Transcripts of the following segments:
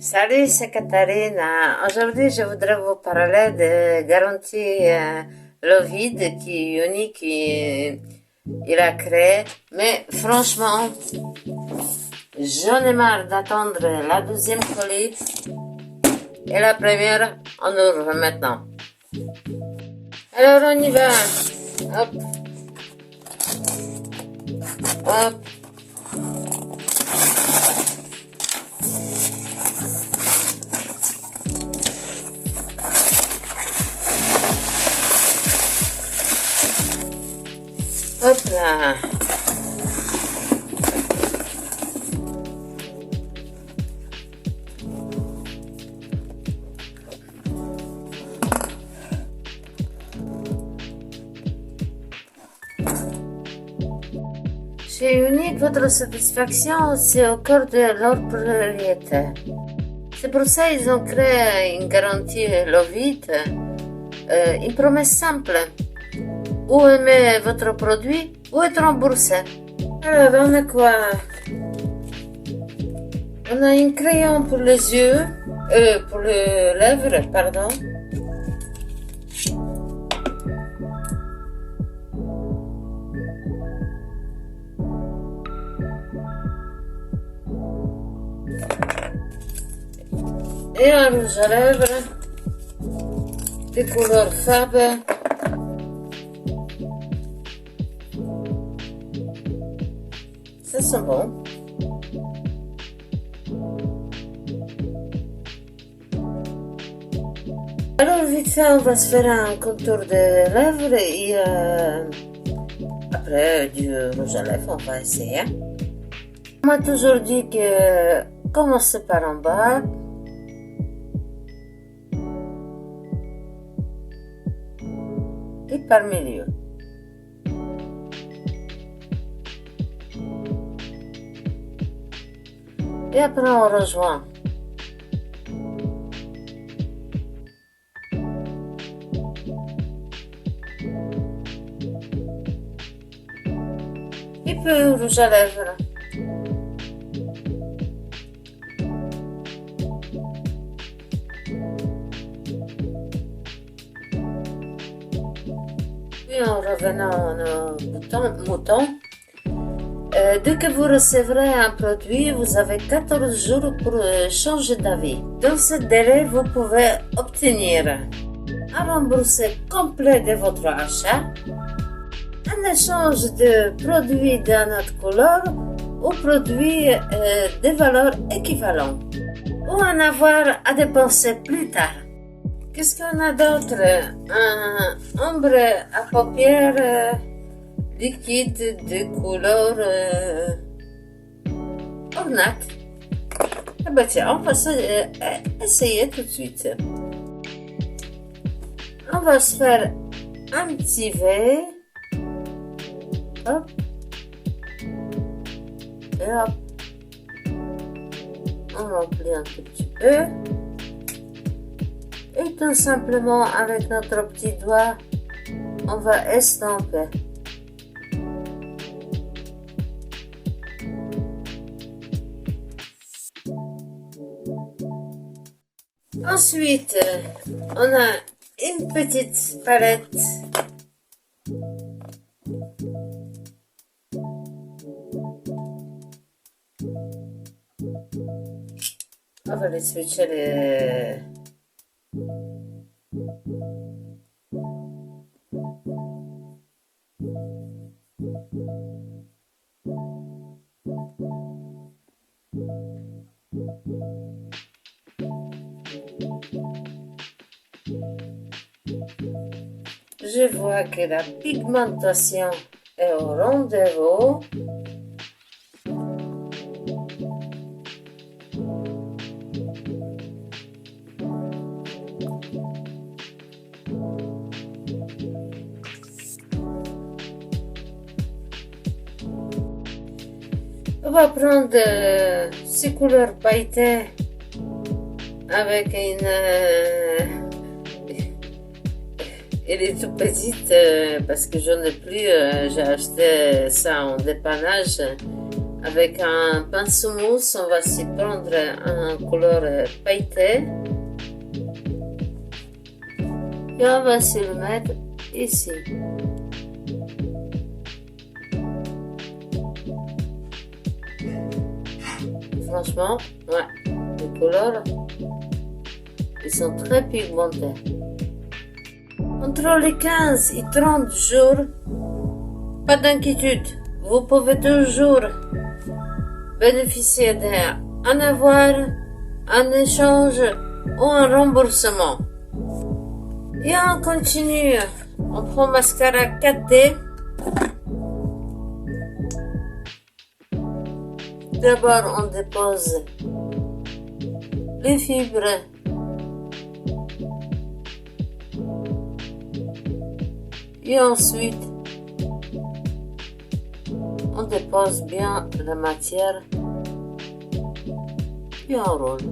Salut, c'est Katharina. Aujourd'hui, je voudrais vous parler de garantie Lovid qui est unique, il a créé. Mais franchement, j'en ai marre d'attendre la deuxième colis et la première, on ouvre maintenant. Alors, on y va. Hop. Hop. Hop là. Chez Unique, votre satisfaction, c'est au cœur de leur propriétaire. C'est pour ça qu'ils ont créé une garantie Lovid, une promesse simple. Vous aimez votre produit, vous êtes remboursé. Alors, on a quoi? On a un crayon pour les yeux, pour les lèvres, pardon. Et un rouge à lèvres, des couleurs Fab. Ça sent bon. Alors vite fait, on va se faire un contour de lèvres et après du rouge à lèvres, on va essayer. On m'a toujours dit que commencer par en bas. Et par milieu. Et après on rejoint. Et puis rouge à lèvres. Puis en revenant au mouton. Dès que vous recevrez un produit, vous avez 14 jours pour changer d'avis. Dans ce délai, vous pouvez obtenir un remboursement complet de votre achat, un échange de produits d'un autre couleur ou produits de valeur équivalente, ou un avoir à dépenser plus tard. Qu'est-ce qu'on a d'autre? Un ombre à paupières liquide de couleur ornate. Eh ben tiens, on va essayer tout de suite. On va se faire un petit V. Hop. Et hop. On remplit un tout petit peu. Et tout simplement, avec notre petit doigt, on va estomper. Ensuite, on a une petite palette. On va les switcher les... Je vois que la pigmentation est au rendez-vous. On va prendre ces couleurs pailletées avec une... Elle est toute petite parce que j'en ai plus. J'ai acheté ça en dépannage Avec un pinceau mousse, on va s'y prendre un couleur pailleté. Et on va se le mettre ici. Franchement, ouais, les couleurs, ils sont très pigmentés. Entre les 15 et 30 jours, pas d'inquiétude, vous pouvez toujours bénéficier d'un avoir, un échange ou un remboursement. Et on continue, on prend mascara 4D. D'abord, on dépose les fibres et ensuite on dépose bien la matière et on roule.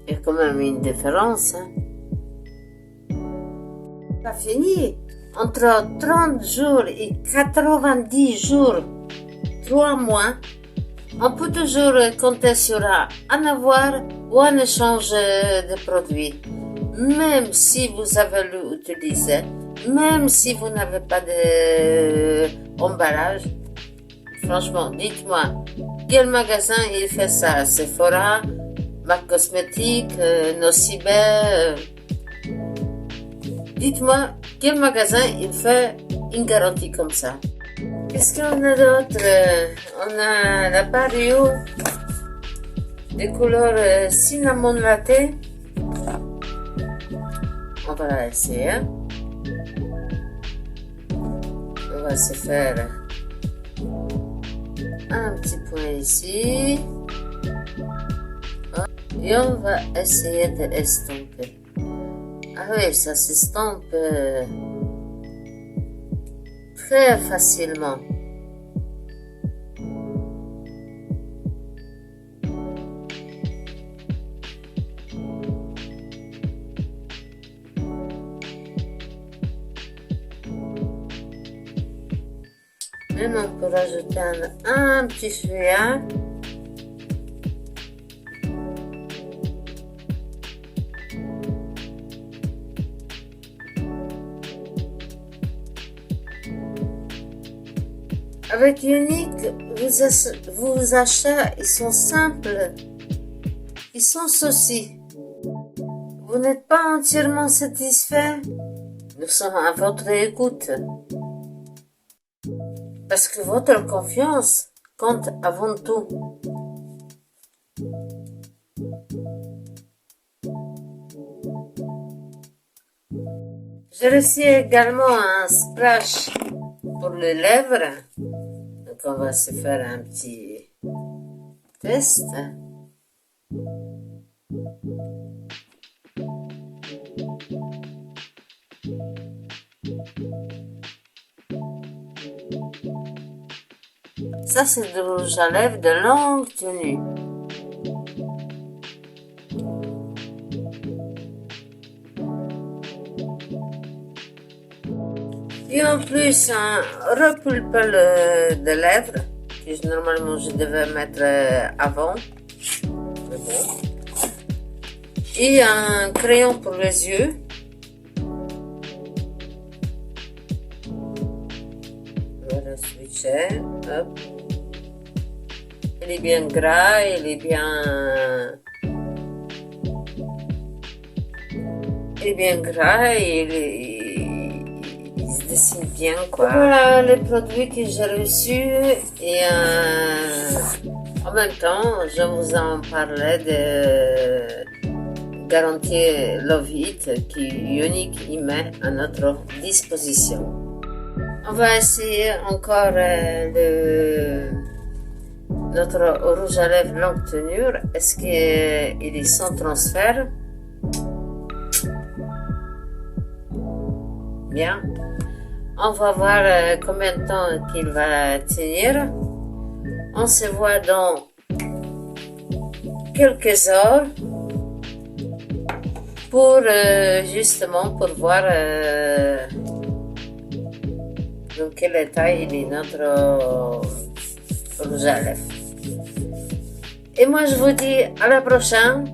Il y a quand même une différence, hein. Pas fini. Entre 30 jours et 90 jours, 3 mois, on peut toujours compter sur un avoir ou un échange de produits. Même si vous avez l'utilisé, même si vous n'avez pas d'emballage, franchement, dites-moi, quel magasin il fait ça? Sephora, Mac Cosmétique, Nocibé. Dites-moi, quel magasin il fait une garantie comme ça? Qu'est-ce qu'on a d'autre? On a la Pario, des couleurs cinnamon latte. On va la essayer. On va se faire un petit point ici. Et on va essayer de estomper. Ah oui, ça s'estompe très facilement. Même on peut rajouter un petit feuillage. Avec Unique, vos achats, ils sont simples, ils sont ceci. Vous n'êtes pas entièrement satisfait? Nous sommes à votre écoute. Parce que votre confiance compte avant tout. J'ai reçu également un splash pour les lèvres. Donc on va se faire un petit test. Ça c'est du rouge à lèvres de longue tenue. Et en plus, un repulpe de lèvres, que normalement je devais mettre avant. Mais bon. Et un crayon pour les yeux. On va le switcher. Hop. Il est bien gras, il est bien gras, il se dessine bien, quoi. Voilà les produits que j'ai reçus et en même temps, je vous en parlais de garantie Love It qui Unique y met à notre disposition. On va essayer encore notre rouge à lèvres longue tenue. Est-ce qu'il est sans transfert? Bien. On va voir combien de temps qu'il va tenir. On se voit dans quelques heures pour justement pour voir dans quel état il est notre rouge à lèvres. Et moi, je vous dis à la prochaine.